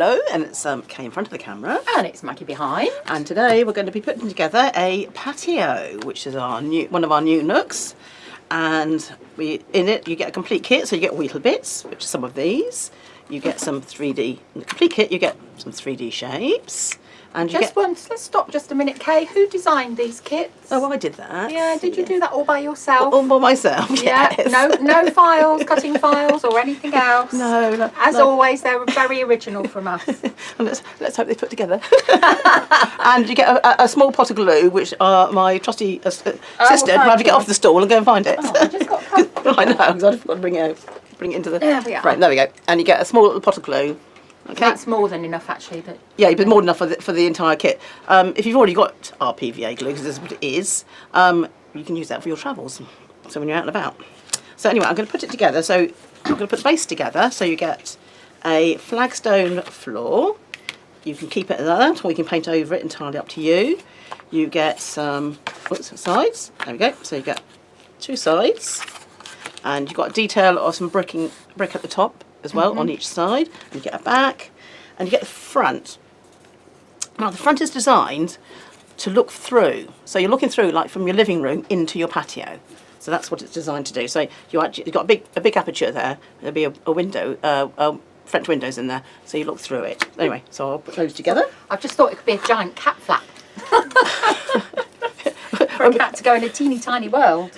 Hello, and it's Kay in front of the camera. And it's Maggie behind. And today we're going to be putting together a patio, which is one of our new nooks. And in it you get a complete kit, so you get wheatle bits, which are some of these. You get some 3D, in the complete kit you get some 3D shapes. And you let's stop just a minute, Kay. Who designed these kits? Oh, I did that. Yeah, did you do that all by yourself? All by myself, yeah. Yes. No files, cutting files or anything else? No. As always, they were very original from us. And let's hope they put together. And you get a small pot of glue, which my trusty sister had to get off the stool and go and find it. Oh, I just got I know, because I forgot to bring it out. Bring it into the... There we are. Right, there we go. And you get a small little pot of glue. Okay. That's more than enough, actually. But yeah, but more than enough for the entire kit. If you've already got our PVA glue, because this is what it is, you can use that for your travels. So when you're out and about. So anyway, I'm going to put it together. So I'm going to put the base together. So you get a flagstone floor. You can keep it at that, or you can paint over it, entirely up to you. You get some sides. There we go. So you get 2 sides, and you've got a detail of some brick at the top as well, on each side. And you get a back, and you get the front. Now the front is designed to look through, so you're looking through like from your living room into your patio. So that's what it's designed to do. So you've got a big aperture there. There'll be a window, French windows in there, so you look through it. Anyway, so I'll put those together. I just thought it could be a giant cat flap. For a cat to go in a teeny tiny world.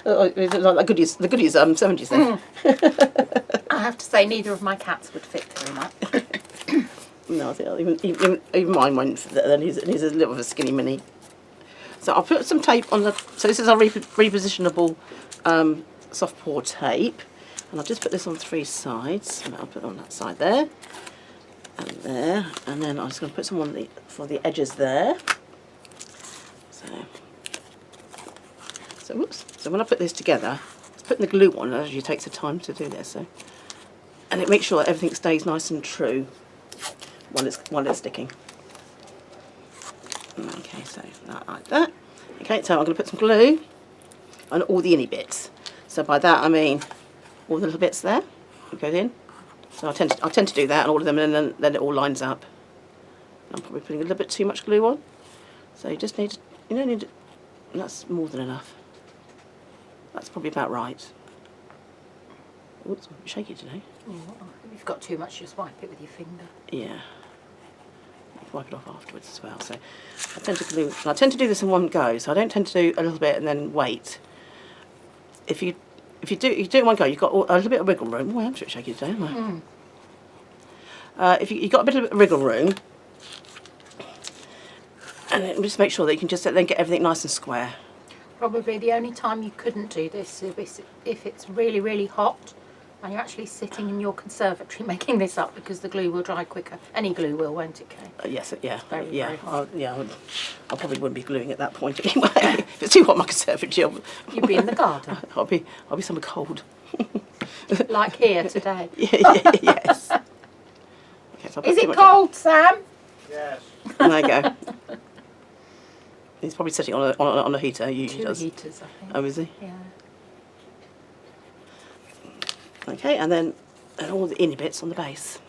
Like the goodies 70s then. I have to say, neither of my cats would fit through that. No, I think even mine won't fit there. He's a little bit of a skinny mini. So I'll put some tape on the... So this is our repositionable soft pour tape. And I'll just put this on 3 sides. And I'll put it on that side there. And there. And then I'm just going to put some on for the edges there. So whoops. So when I put this together, putting the glue on actually takes the time to do this. So, and it makes sure that everything stays nice and true while it's sticking. Okay, so like that. Okay, so I'm going to put some glue on all the inny bits. So by that I mean all the little bits there. It goes in. So I tend to do that on all of them, and then it all lines up. I'm probably putting a little bit too much glue on. So you just need, that's more than enough. That's probably about right. Oops, I'm shaky today. Oh, if you've got too much, just wipe it with your finger. Yeah. Wipe it off afterwards as well. So I tend to do this in one go. So I don't tend to do a little bit and then wait. If you do it in one go, you've got a little bit of wiggle room. Oh, I am a bit shaky today, aren't I? If you've got a bit of wiggle room, and then just make sure that you can just then get everything nice and square. Probably the only time you couldn't do this is if it's really, really hot and you're actually sitting in your conservatory making this up, because the glue will dry quicker. Any glue will, won't it, Kay? Yes, yeah. Very hot. I probably wouldn't be gluing at that point anyway. If it's too hot in my conservatory, you'd be in the garden. I'll be somewhere cold. Like here today. Yes. Okay, so is it cold, Sam? Yes. There you go. He's probably sitting on a heater. He usually does. 2 heaters, I think. Oh, is he? Yeah. Okay, and then all the inny bits on the base.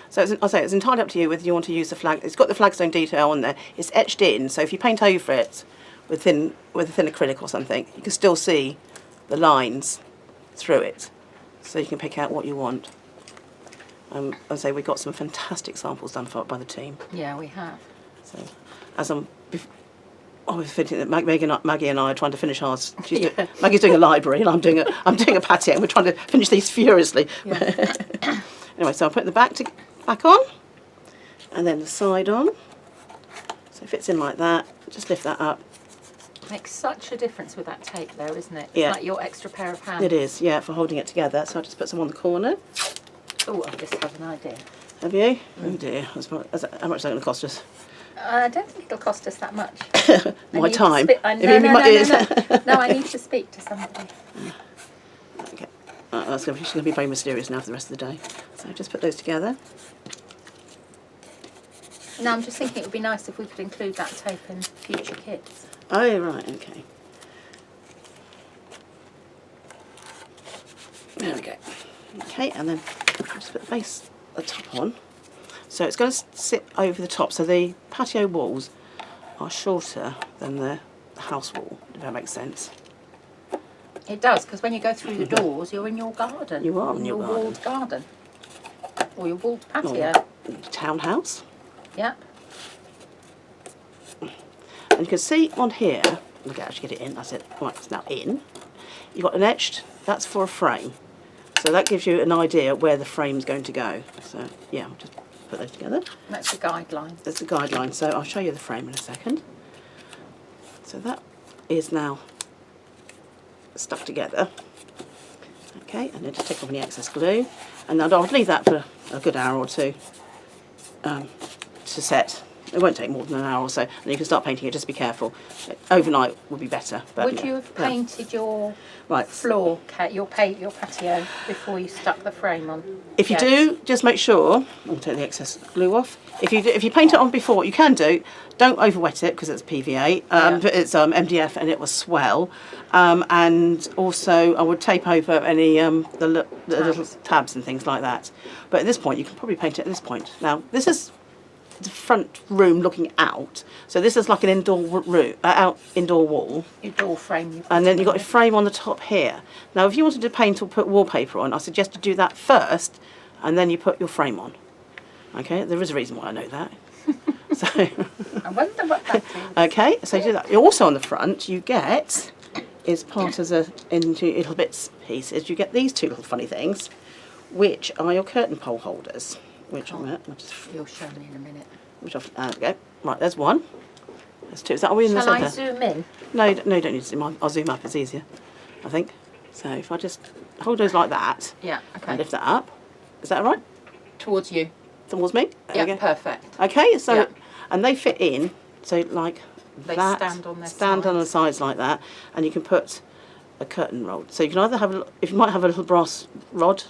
So it's entirely up to you whether you want to use the flag. It's got the flagstone detail on there. It's etched in, so if you paint over it with a thin acrylic or something, you can still see the lines through it. So you can pick out what you want. I say we got some fantastic samples done by the team. Yeah, we have. So as I was fitting that Maggie and I are trying to finish ours. Maggie's doing a library, and I'm doing a patio, and we're trying to finish these furiously. Yeah. Anyway, so I'll put the back on, and then the side on. So it fits in like that. Just lift that up. Makes such a difference with that tape, though, isn't it? It's yeah. like your extra pair of hands. It is, yeah, for holding it together. So I'll just put some on the corner. Oh, I just have an idea. Have you? Oh dear. How much is that going to cost us? I don't think it'll cost us that much. My time. No, I need to speak to somebody. Okay. That's going to be very mysterious now for the rest of the day. So just put those together. No, I'm just thinking it would be nice if we could include that tape in future kits. Oh, right, okay. There we go. Okay, and then just put the base the top on. So it's going to sit over the top. So the patio walls are shorter than the house wall, if that makes sense. It does, because when you go through the doors, you're in your garden. You are in your garden. walled garden. Or your walled patio. Or townhouse. Yep. And you can see on here, look, actually get it in, that's it. Right, it's now in. You've got an etched, that's for a frame. So that gives you an idea where the frame's going to go. So yeah, I'll just put those together. That's the guideline. That's the guideline, so I'll show you the frame in a second. So that is now stuck together. Okay, and then just take off any excess glue. And I'll leave that for a good hour or two to set. It won't take more than an hour or so, and you can start painting it. Just be careful. Overnight would be better. But Would you have painted your floor, your patio, before you stuck the frame on? If you do, just make sure. I'll take the excess glue off. If you paint it on before, you can do. Don't over wet it because it's PVA. It's MDF and it will swell. And also, I would tape over any the little tabs and things like that. But at this point, you can probably paint it at this point. Now, this is the front room looking out, so this is like an indoor room, indoor wall. Your door frame. And then you've got a frame on the top here. Now, if you wanted to paint or put wallpaper on, I suggest you do that first, and then you put your frame on. Okay, there is a reason why I know that. So. I wonder what that is. Okay, so you do that. Also on the front, you get is part as into little bits pieces. You get these two little funny things, which are your curtain pole holders. Which you'll show me in a minute. There we go. Right, there's one. There's two. Is that all in the centre? Shall I zoom in? No, you don't need to zoom. I'll zoom up. It's easier, I think. So if I just hold those like that. Yeah. Okay. And lift that up. Is that all right? Towards you. Towards me. There Yeah. Perfect. Okay. So and they fit in. So like they that. Stand on their stand on the sides like that, and you can put a curtain rod. So you can either have you might have a little brass rod,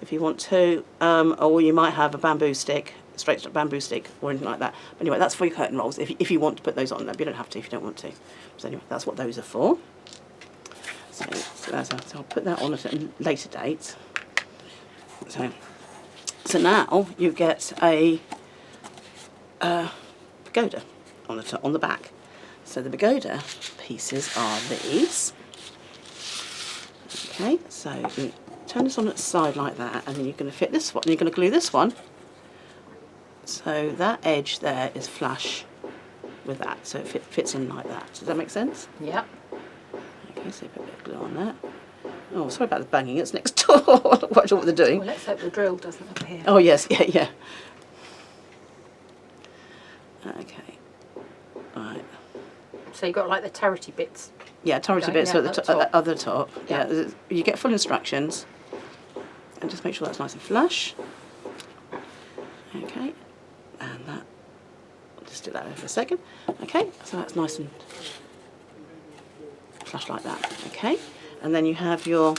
if you want to, or you might have a bamboo stick, straight bamboo stick, or anything like that. But anyway, that's for your curtain rolls, if you want to put those on there. But you don't have to if you don't want to. So anyway, that's what those are for. So I'll put that on at a later date. So now you get a pagoda on the back. So the pagoda pieces are these. Okay, so you turn this on its side like that, and then you're going to fit this one. You're going to glue this one. So that edge there is flush with that, so it fits in like that. Does that make sense? Yep. Okay, so put a bit of glue on that. Oh, sorry about the banging. It's next door. I'm not quite sure what they're doing. Well, let's hope the drill doesn't appear. Oh yes, yeah. Okay. Right. So you've got like the turrety bits. Yeah, turrety bits at the other top. Yeah, you get full instructions, and just make sure that's nice and flush. Okay, and that. I'll just do that for a second. Okay, so that's nice and flush like that. Okay, and then you have your.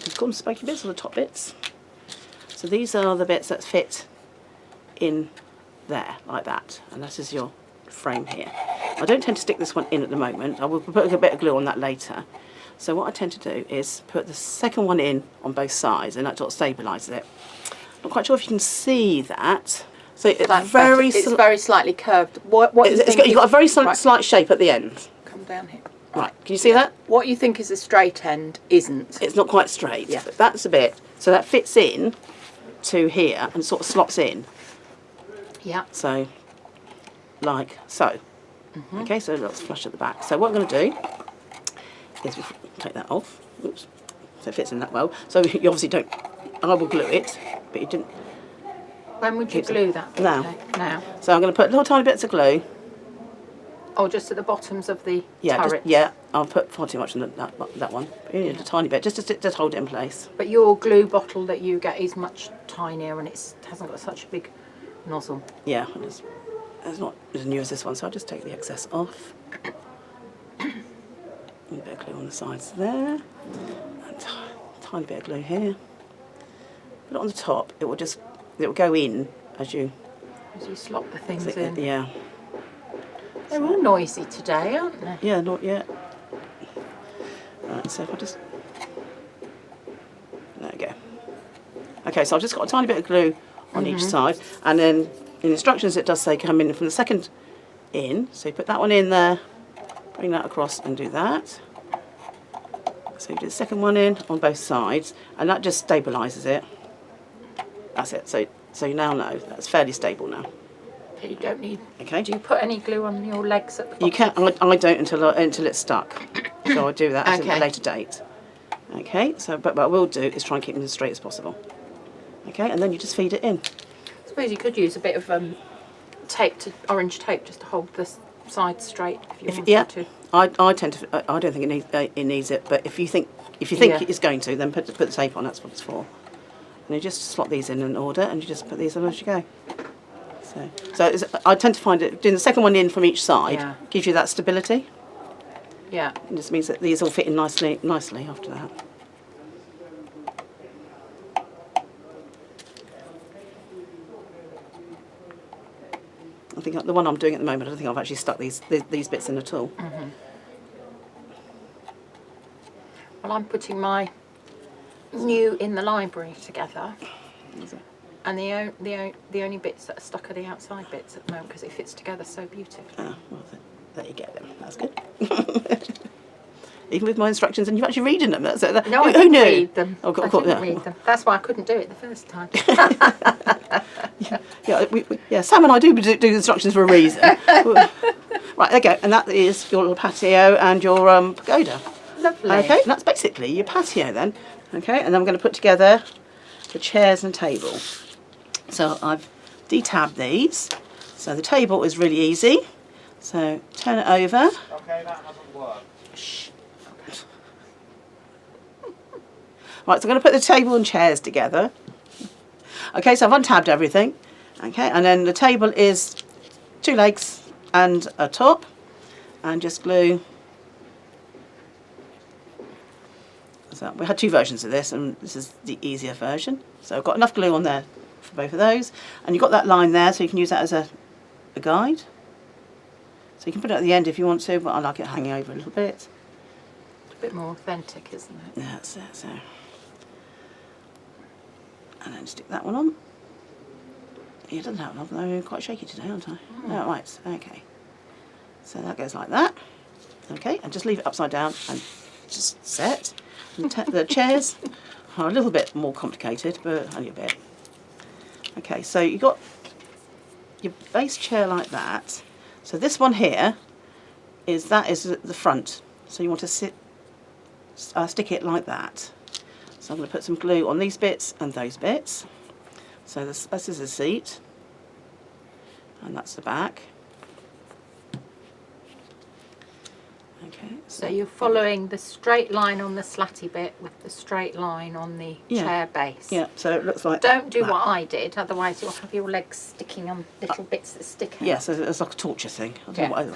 You call them spiky bits or the top bits. So these are the bits that fit in there like that, and this is your frame here. I don't tend to stick this one in at the moment. I will put a bit of glue on that later. So what I tend to do is put the second one in on both sides, and that sort of stabilises it. Not quite sure if you can see that. So it's very slightly curved. You've got a very slight shape at the end. Come down here. Right, can you see that? What you think is a straight end isn't. It's not quite straight. Yeah. But that's a bit. So that fits in to here and sort of slots in. Yeah. So, like so. Okay, so that's flush at the back. So what I'm going to do is take that off. Oops. So it fits in that well. So you obviously don't. I will glue it, but you didn't. When would you glue that? Now. Okay. Now. So I'm going to put little tiny bits of glue. Oh, just at the bottoms of the turret. I'll put far too much on that one. You need a tiny bit, just to hold it in place. But your glue bottle that you get is much tinier, and it hasn't got such a big nozzle. Yeah, it's not as new as this one, so I'll just take the excess off. A bit of glue on the sides there, and tiny bit of glue here. Put it on the top. It will go in as you slot the things in. Yeah. They're all noisy today, aren't they? Yeah, not yet. Right, so if I just... There we go. Okay, so I've just got a tiny bit of glue on each side, and then in instructions it does say come in from the second in. So you put that one in there, bring that across and do that. So you do the second one in on both sides, and that just stabilises it. That's it. So you now know that's fairly stable now. You don't need. Okay. Do you put any glue on your legs at the bottom? You can. I don't until it's stuck. So I'll do that at a later date. Okay. So, but what I will do is try and keep them as straight as possible. Okay, and then you just feed it in. I suppose you could use a bit of orange tape, just to hold the sides straight if you wanted to. I tend to. I don't think it needs it, but if you think it's going to, then put the tape on. That's what it's for. And you just slot these in order, and you just put these on as you go. So I tend to find it doing the second one in from each side gives you that stability. Yeah. It just means that these all fit in nicely after that. I think the one I'm doing at the moment, I don't think I've actually stuck these bits in at all. Well, I'm putting my new in the library together, and the only bits that are stuck are the outside bits at the moment because it fits together so beautifully. Ah, well, there you go then. That's good. Even with my instructions, and you're actually reading them. That's it. No, I who knew? read them. I didn't read them. That's why I couldn't do it the first time. Yeah, Sam and I do instructions for a reason. Right, there you go. And that is your little patio and your pagoda. Lovely. Okay, and that's basically your patio then. Okay, and then I'm going to put together the chairs and table. So I've detabbed these. So the table is really easy. So turn it over. Okay, that hasn't worked. Shh. Right, so I'm going to put the table and chairs together. Okay, so I've untabbed everything. Okay, and then the table is 2 legs and a top, and just glue. So we had 2 versions of this, and this is the easier version. So I've got enough glue on there for both of those, and you've got that line there, so you can use that as a guide. So you can put it at the end if you want to, but I like it hanging over a little bit. It's a bit more authentic, isn't it? Yeah, that's it. So, and then stick that one on. It doesn't have enough, I'm quite shaky today, aren't I? Oh, right, okay. So that goes like that. Okay, and just leave it upside down and just set. And the chairs are a little bit more complicated, but only a bit. Okay, so you've got your base chair like that. So this one here is the front. So you want to stick it like that. So I'm going to put some glue on these bits and those bits. So this is the seat, and that's the back. Okay. So you're following the straight line on the slatty bit with the straight line on the chair base. Yeah, so it looks like Don't do that. what I did, otherwise you'll have your legs sticking on little bits that stick out. Yes, it's like a torture thing. I don't know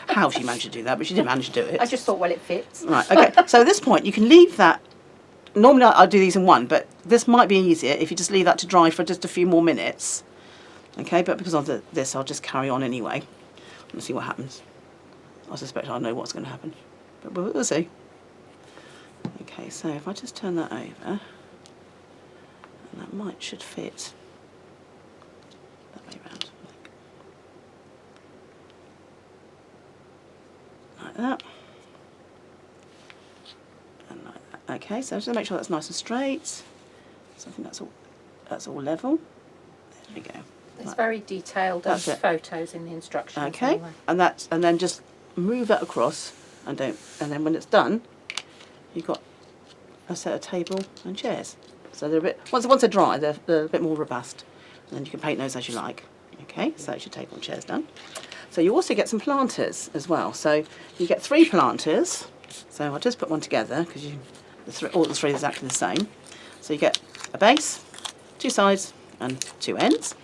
how she managed to do that, but she did manage to do it. I just thought, well, it fits. Right, okay. So at this point, you can leave that. Normally I do these in one, but this might be easier if you just leave that to dry for just a few more minutes. Okay, but because of this, I'll just carry on anyway and see what happens. I suspect I know what's going to happen, but we'll see. Okay, so if I just turn that over, and that should fit that way round, like that. And like that. Okay, so just make sure that's nice and straight. So I think that's all level. There we go. It's very detailed and photos in the instructions. Okay, anyway. and then just move that across, and then when it's done, you've got a set of table and chairs. So they're a bit once they're dry, they're a bit more robust, and then you can paint those as you like. Okay, so that's your table and chairs done. So you also get some planters as well. So you get 3 planters. So I'll just put one together because all the 3 are exactly the same. So you get a base, 2 sides, and 2 ends.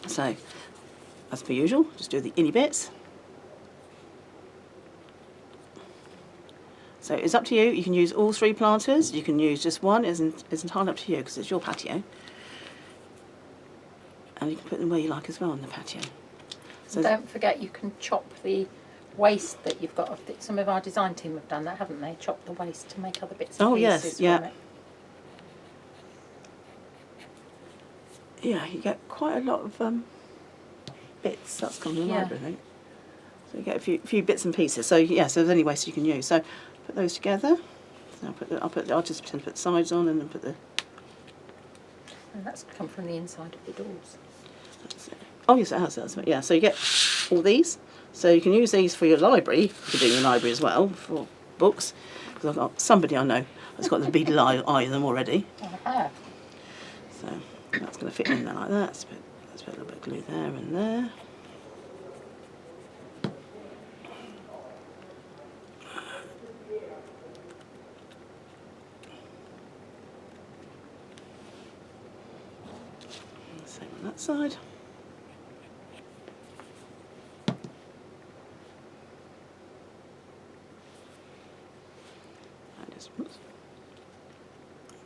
So as per usual, just do the inny bits. So it's up to you. You can use all 3 planters. You can use just one. It's entirely up to you because it's your patio. And you can put them where you like as well on the patio. So don't forget you can chop the waste that you've got. Some of our design team have done that, haven't they? Chopped the waste to make other bits and pieces yes, yeah. from it. yeah, you get quite a lot of bits. That's come in the library, I think. So you get a few bits and pieces. So yeah, so there's any ways you can use. So put those together. So I'll just pretend to put the sides on and then put the. And that's come from the inside of the doors. That's it. Oh yes, it has. That's it. Yeah. So you get all these. So you can use these for your library. If you're doing your library as well for books. Because I've got somebody I know that's got the beadle eye in them already. Uh-huh. So that's going to fit in there like that. Let's put a little bit of glue there and there. Same on that side. And just put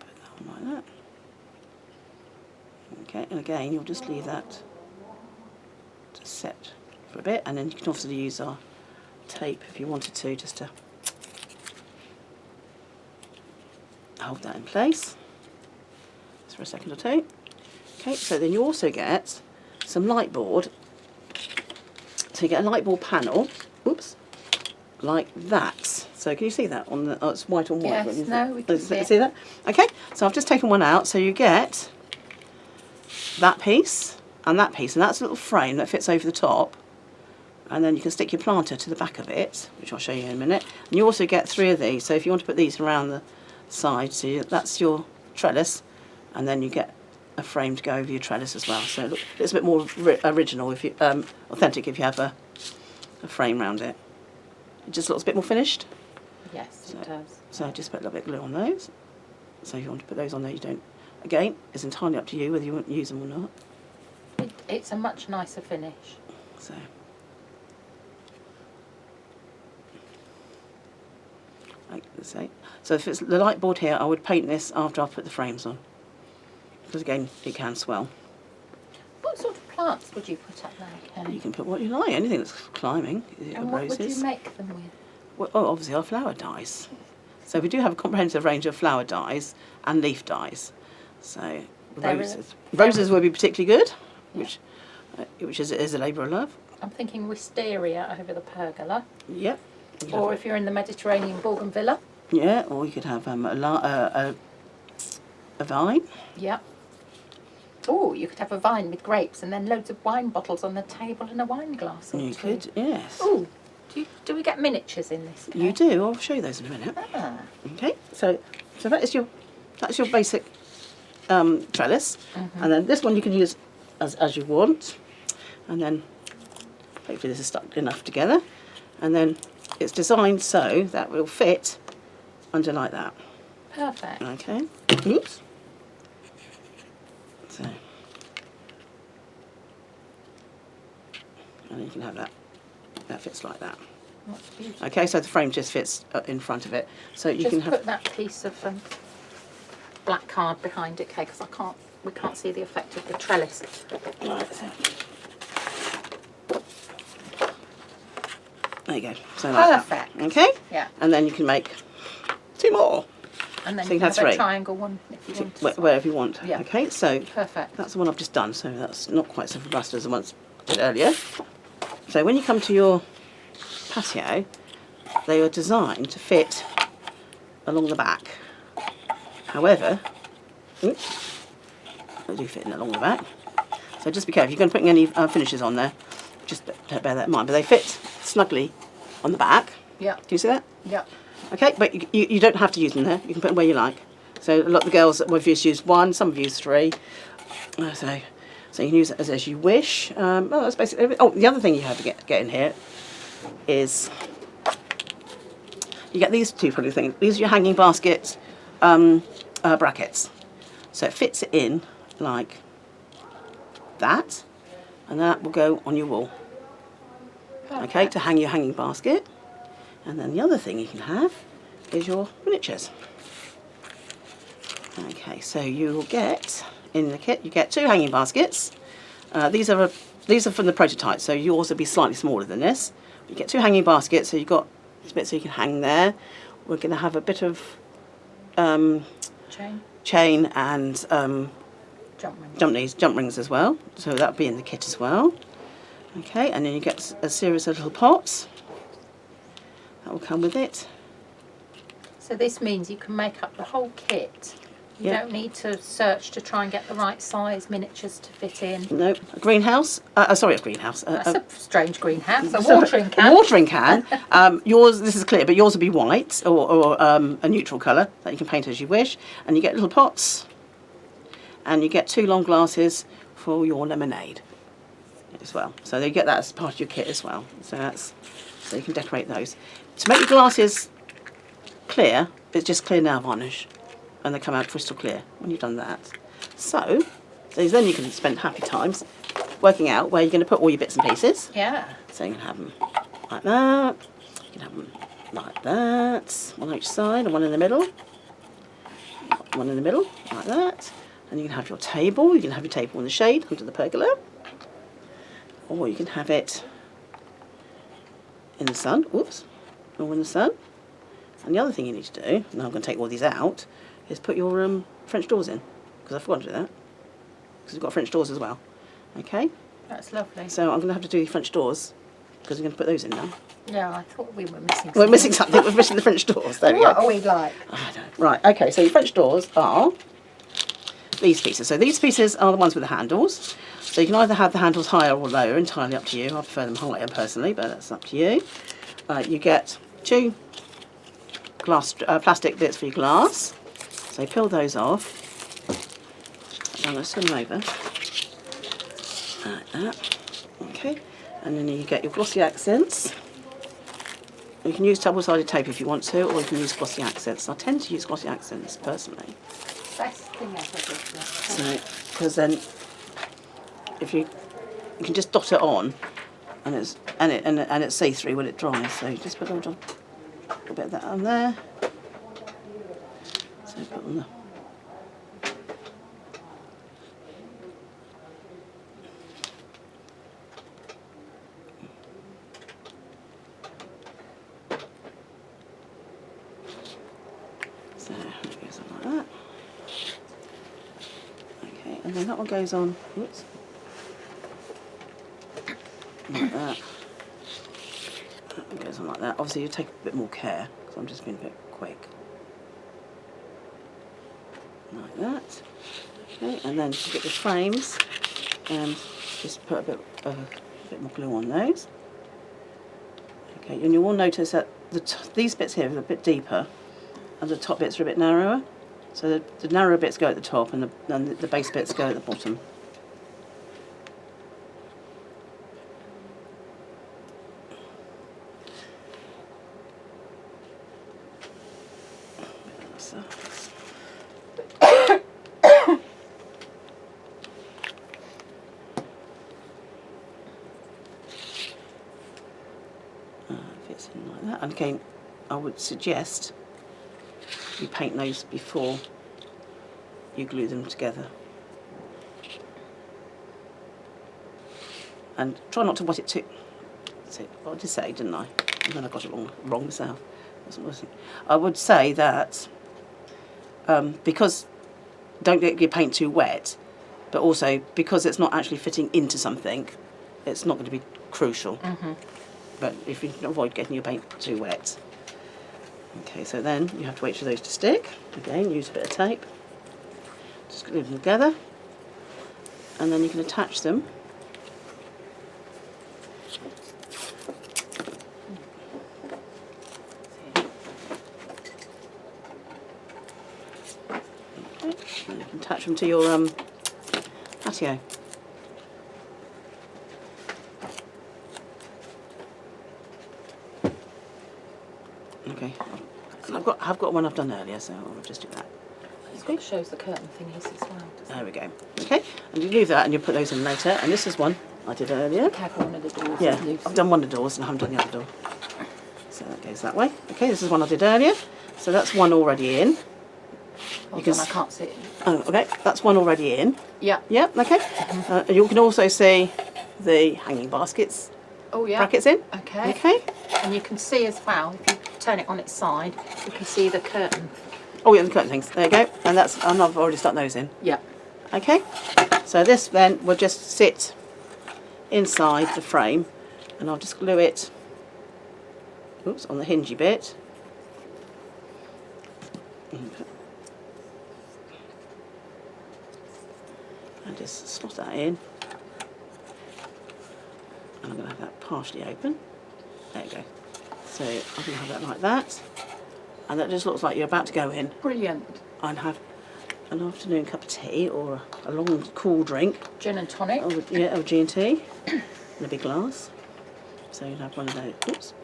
that on like that. Okay, and again, you'll just leave that to set for a bit, and then you can also use our tape if you wanted to, just to hold that in place. Just for a second or two. Okay, so then you also get some light board. So you get a light board panel, oops, like that. So can you see that on the? Oh, it's white on white. Yes, isn't no, it? we can See that? Okay, so I've just taken one out. So you get that piece, and that's a little frame that fits over the top, and then you can stick your planter to the back of it, which I'll show you in a minute. And you also get 3 of these, so if you want to put these around the side, so that's your trellis, and then you get a frame to go over your trellis as well. So it's a bit more original, if you authentic, if you have a frame around it. It just looks a bit more finished. Yes, it does. So just put a little bit of glue on those. So if you want to put those on there, you don't. Again, it's entirely up to you whether you want to use them or not. It's a much nicer finish. So. Like I say. So if it's the light board here, I would paint this after I've put the frames on. Because again, it can swell. What sort of plants would you put up there, Ken? You can put what you like, anything that's climbing. And what would you make them with? Well, obviously our flower dyes. So we do have a comprehensive range of flower dyes and leaf dyes. So roses would be particularly good, which is a labour of love. I'm thinking wisteria over the pergola. Yep. Or if you're in the Mediterranean, bougainvillea. Yeah, or you could have a vine. Yep. Oh, you could have a vine with grapes and then loads of wine bottles on the table and a wine glass or You two. could, yes. Oh, do we get miniatures in this? You do. I'll show you those in a minute. Ah. Okay. So that's your basic trellis, and then this one you can use as you want, and then hopefully this is stuck enough together, and then it's designed so that will fit under like that. Perfect. Okay. Oops. So, and you can have that. That fits like that. That's beautiful. Okay, so the frame just fits in front of it. So you Just can have. put that piece of black card behind it, Kay, because we can't see the effect of the trellis. Right, so. There you go. So like Perfect. that. Okay. Yeah. And then you can make 2 more. And then So you you can have have a 3. triangle one if you want. Wherever you want. Yeah. Okay, so Perfect. that's the one I've just done, so that's not quite so robust as the ones I did earlier. So when you come to your patio, they are designed to fit along the back. However, oops, they do fit in along the back. So just be careful. If you're going to put any finishes on there, just bear that in mind. But they fit snugly on the back. Yeah. Do you see that? Yeah. Okay, but you don't have to use them there. You can put them where you like. So a lot of the girls that we've used 1, some have used 3. So you can use it as you wish. Well, that's basically everything. Oh, the other thing you have to get in here is you get these 2 funny things. These are your hanging basket brackets. So it fits it in like that, and that will go on your wall. Okay, to hang your hanging basket. And then the other thing you can have is your miniatures. Okay, so you will get in the kit. You get 2 hanging baskets. These are from the prototype, so you also be slightly smaller than this. You get 2 hanging baskets, so you've got this bit so you can hang there. We're going to have a bit of chain and jump rings as well. So that'll be in the kit as well. Okay, and then you get a series of little pots. That will come with it. So this means you can make up the whole kit. You don't need to search to try and get the right size miniatures to fit in. No, a greenhouse. Sorry, a greenhouse. That's a strange greenhouse. A watering can. A watering can. Yours, this is clear, but yours will be white or a neutral colour that you can paint as you wish. And you get little pots. And you get 2 long glasses for your lemonade as well. So you get that as part of your kit as well. So you can decorate those. To make your glasses clear, it's just clear nail varnish. And they come out crystal clear when you've done that. So then you can spend happy times working out where you're going to put all your bits and pieces. Yeah. So you can have them like that. You can have them like that. One on each side and one in the middle. One in the middle, like that. And you can have your table. You can have your table in the shade under the pergola. Or you can have it in the sun. Oops. Or in the sun. And the other thing you need to do, now I'm going to take all these out, is put your French doors in, because I forgot to do that, because we've got French doors as well. Okay? That's lovely. So I'm going to have to do the French doors, because we're going to put those in now. Yeah, I thought we were missing something. We're missing something. We're missing the French doors. There we go. What are we like? I don't. Right, okay, so your French doors are these pieces. So these pieces are the ones with the handles. So you can either have the handles higher or lower, entirely up to you. I prefer them higher personally, but that's up to you. You get 2 glass plastic bits for your glass. So peel those off. I'm going to turn them over. Like that. Okay. And then you get your glossy accents. You can use double-sided tape if you want to, or you can use glossy accents. I tend to use glossy accents personally. Best thing ever. So, because then, if you can just dot it on, and it's see-through when it dries. So you just put a little bit of that on there. So put on the. So it goes on like that. Okay, and then that one goes on. Whoops. Like that. That one goes on like that. Obviously, you take a bit more care because I'm just being a bit quick. Like that. Okay, and then you get the frames and just put a bit more glue on those. Okay, and you will notice that these bits here are a bit deeper and the top bits are a bit narrower. So the narrower bits go at the top and the base bits go at the bottom. Fits in like that. And again, I would suggest you paint those before you glue them together. And try not to wet it too. What did I say, didn't I? And then I got it wrong myself. I would say that because don't get your paint too wet, but also because it's not actually fitting into something, it's not going to be crucial. Mm-hmm. But if you can avoid getting your paint too wet. Okay, so then you have to wait for those to stick. Again, use a bit of tape. Just glue them together. And then you can attach them. Okay, and you can attach them to your patio. Okay, and I've got one I've done earlier, so I'll just do that. It shows the curtain thingies as well. There we go. Okay, and you leave that and you put those in later. And this is one I did earlier. Have one of the doors. Yeah, I've done one of the doors and I haven't done the other door. So that goes that way. Okay, this is one I did earlier. So that's one already in. Hold on, I can't see it. Oh, okay, that's one already in. Yeah. Yep, okay. And you can also see the hanging baskets. Oh yeah. Brackets in. Okay. Okay. And you can see as well, if you turn it on its side, you can see the curtain. Oh yeah, the curtain things. There you go. And I've already stuck those in. Yeah. Okay, so this then will just sit inside the frame, and I'll just glue it, oops, on the hingy bit. And just slot that in. And I'm going to have that partially open. There you go. So I'm going to have that like that. And that just looks like you're about to go in Brilliant. and have an afternoon cup of tea or a long cool drink. Gin and tonic. Or, yeah, or G&T in a big glass. So you'll have one of those. Oops.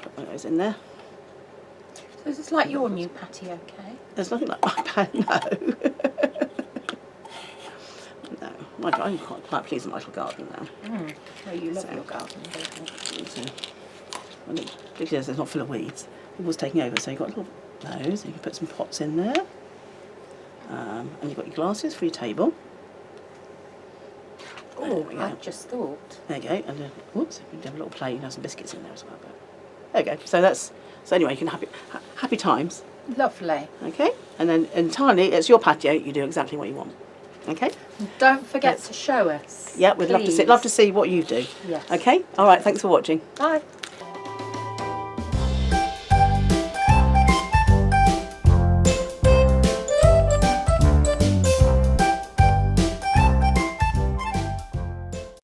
Put one of those in there. So is this like your new patio, Kay? There's nothing like my pad, no. No, I'm quite pleased with my little garden now. Well, you love your garden, don't you? So, because it's not full of weeds, it was taking over. So you've got little those, you can put some pots in there. And you've got your glasses for your table. Oh, I just thought. There you go. And then, whoops, you can have a little plate and have some biscuits in there as well. But there you go. So that's, so anyway, you can have happy times. Lovely. Okay. And then entirely, it's your patio. You do exactly what you want. Okay. Don't forget to show us. Yeah, we'd love to see what you do. Yes. Okay. All right. Thanks for watching. Bye.